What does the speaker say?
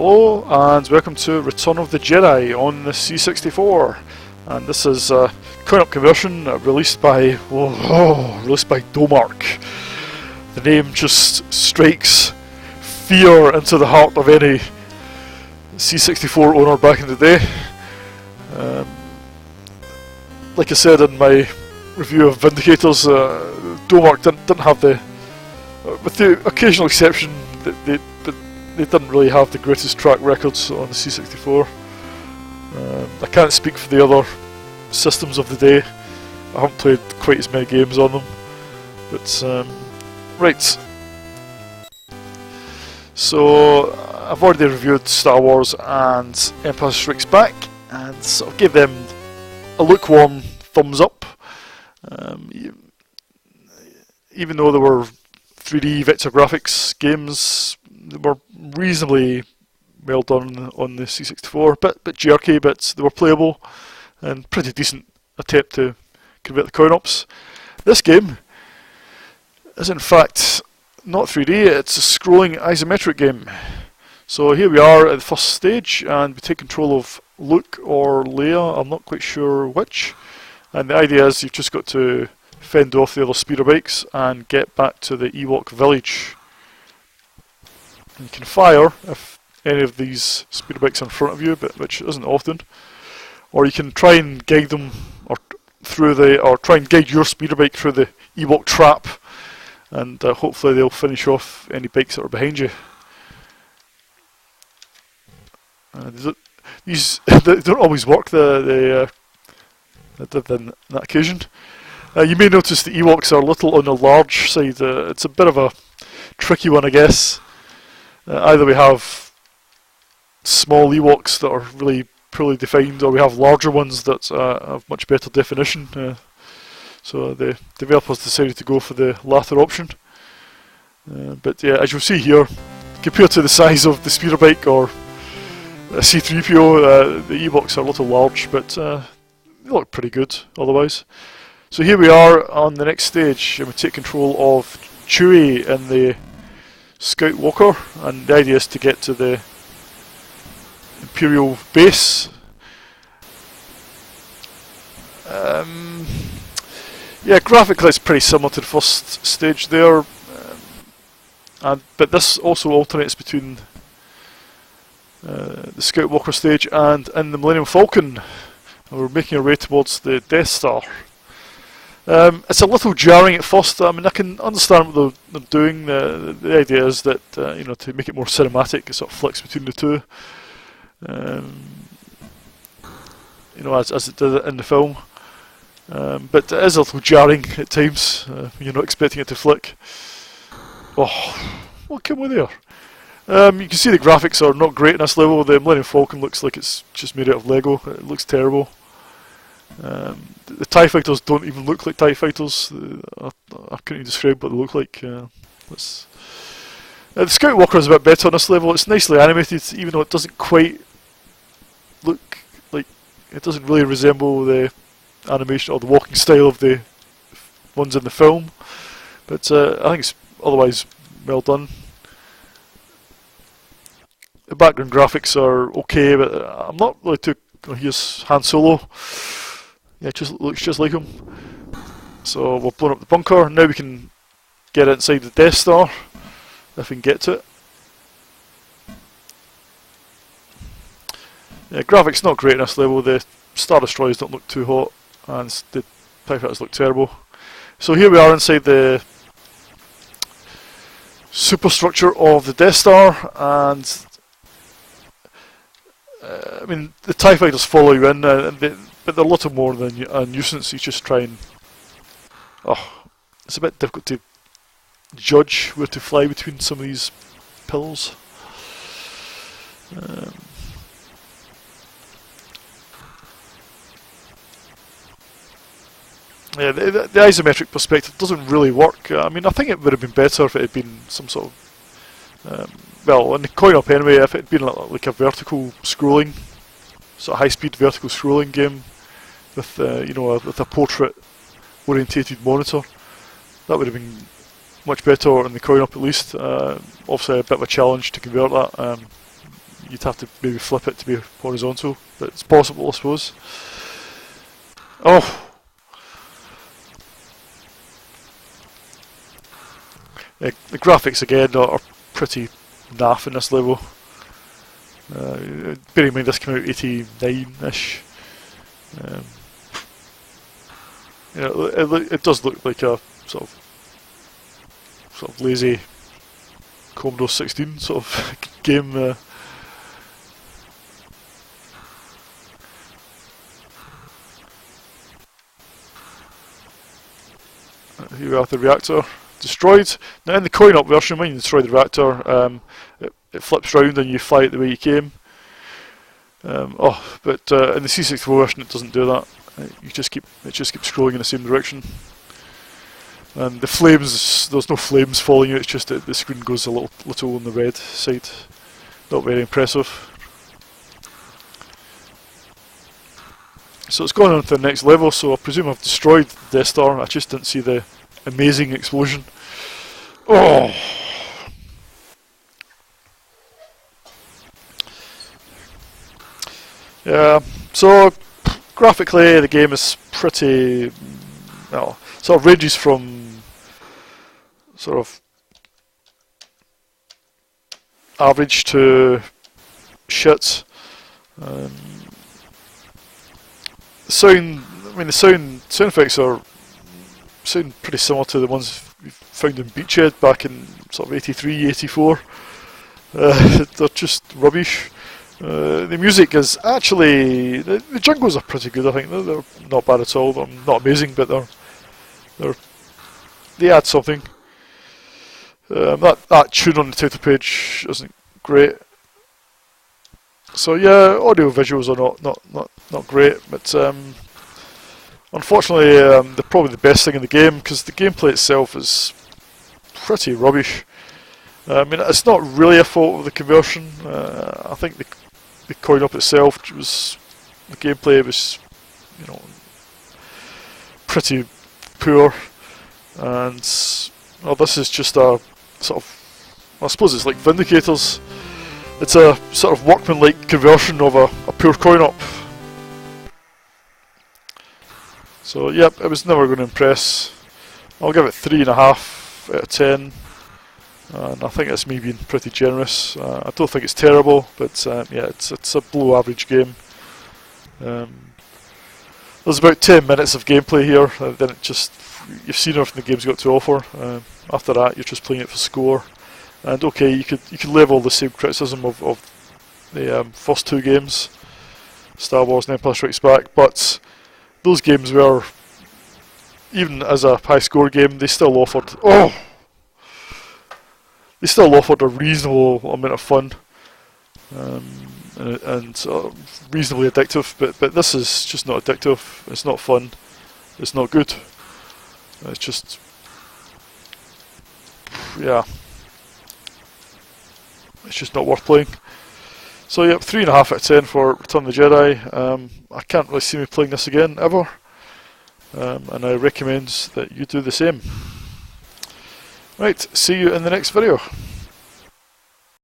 Hello and welcome to Return of the Jedi on the C64, and this is a coin-up conversion released by Domark. The name just strikes fear into the heart of any C64 owner back in the day. Like I said in my review of Vindicators, Domark didn't have the, with the occasional exception, they didn't really have the greatest track records on the C64. I can't speak for the other systems of the day. I haven't played quite as many games on them. But, right. So, I've already reviewed Star Wars and Empire Strikes Back, and sort of gave them a lukewarm thumbs up. Even though they were 3D vector graphics games, they were reasonably well done on the C64, bit jerky, but they were playable and pretty decent attempt to convert the coin-ops. This game is in fact not 3D, it's a scrolling isometric game. So here we are at the first stage, and we take control of Luke or Leia, I'm not quite sure which, and the idea is you've just got to fend off the other speeder bikes and get back to the Ewok village. You can fire if any of these speeder bikes are in front of you, but which isn't often, or you can try and guide them try and guide your speeder bike through the Ewok trap, and hopefully they'll finish off any bikes that are behind you. These they don't always work. They did on that occasion. You may notice the Ewoks are a little on the large side. It's a bit of a tricky one, I guess. Either we have small Ewoks that are really poorly defined, or we have larger ones that have much better definition. So the developers decided to go for the latter option. But yeah, as you'll see here, compared to the size of the speeder bike or a C3PO, the Ewoks are a little large, but they look pretty good otherwise. So here we are on the next stage, and we take control of Chewie in the Scout Walker, and the idea is to get to the Imperial base. Yeah, graphically it's pretty similar to the first stage there, but this also alternates between the Scout Walker stage and in the Millennium Falcon. And we're making our way towards the Death Star. It's a little jarring at first. I mean, I can understand what they're doing. The idea is that to make it more cinematic, it sort of flicks between the two. As it did in the film. But it is a little jarring at times. You're not expecting it to flick. Oh, what came with there? You can see the graphics are not great in this level. The Millennium Falcon looks like it's just made out of Lego. It looks terrible. The TIE Fighters don't even look like TIE Fighters. I couldn't even describe what they look like. The Scout Walker is a bit better on this level. It's nicely animated, even though it doesn't quite look like, it doesn't really resemble the animation or the walking style of the ones in the film. But I think it's otherwise well done. The background graphics are okay, but I'm not really too. Here's Han Solo. Yeah, it looks just like him. So we've blown up the bunker. Now we can get inside the Death Star, if we can get to it. Yeah, graphics not great in this level. The Star Destroyers don't look too hot, and the TIE Fighters look terrible. So here we are inside the superstructure of the Death Star, and I mean, the TIE Fighters follow you in, but they're a little more than a nuisance. You just try and... Oh, it's a bit difficult to judge where to fly between some of these pillars. Yeah, the isometric perspective doesn't really work. I mean, I think it would have been better if it had been some sort of... well, in the coin-op anyway, if it had been like a vertical scrolling, sort of high-speed vertical scrolling game with with a portrait-orientated monitor, that would have been much better in the coin-op at least. Obviously, a bit of a challenge to convert that. you'd have to maybe flip it to be horizontal, but it's possible, I suppose. Oh! The graphics again are pretty naff in this level. Bearing in mind this came out 89-ish. You know, it does look like a sort of lazy Commodore 16 sort of game. Here we have the reactor destroyed. Now in the coin-op version, when you destroy the reactor, it flips round and you fly it the way you came. But in the C64 version, it doesn't do that. It just keeps scrolling in the same direction. And the flames, there's no flames falling out. It's just that the screen goes a little on the red side. Not very impressive. So it's gone on to the next level. So I presume I've destroyed the Death Star. I just didn't see the amazing explosion. Oh! Yeah, so graphically the game is pretty, well, sort of ranges from sort of average to shit. The sound effects sound pretty similar to the ones we found in Beachhead back in sort of 83, 84. They're just rubbish. The music is actually, the jingles are pretty good. I think they're not bad at all. They're not amazing, but they add something. That tune on the title page isn't great. So yeah, audio visuals are not great, but unfortunately they're probably the best thing in the game because the gameplay itself is pretty rubbish. I mean, it's not really a fault of the conversion. I think the coin-op itself the gameplay was, you know, pretty poor, and well, this is just a sort of, I suppose it's like Vindicators. It's a sort of workman-like conversion of a poor coin-op. So yep, it was never going to impress. I'll give it 3.5 out of 10. And I think that's me being pretty generous. I don't think it's terrible, but yeah, it's a below average game. There's about 10 minutes of gameplay here, then you've seen everything the game's got to offer. After that, you're just playing it for score. And okay, you could level the same criticism of the first two games, Star Wars and Empire Strikes Back, but those games were, even as a high score game, they still offered a reasonable amount of fun, and reasonably addictive. But this is just not addictive. It's not fun. It's not good. It's just, yeah, it's just not worth playing. So yep, 3.5 out of 10 for Return of the Jedi. I can't really see me playing this again ever, and I recommend that you do the same. Right, see you in the next video.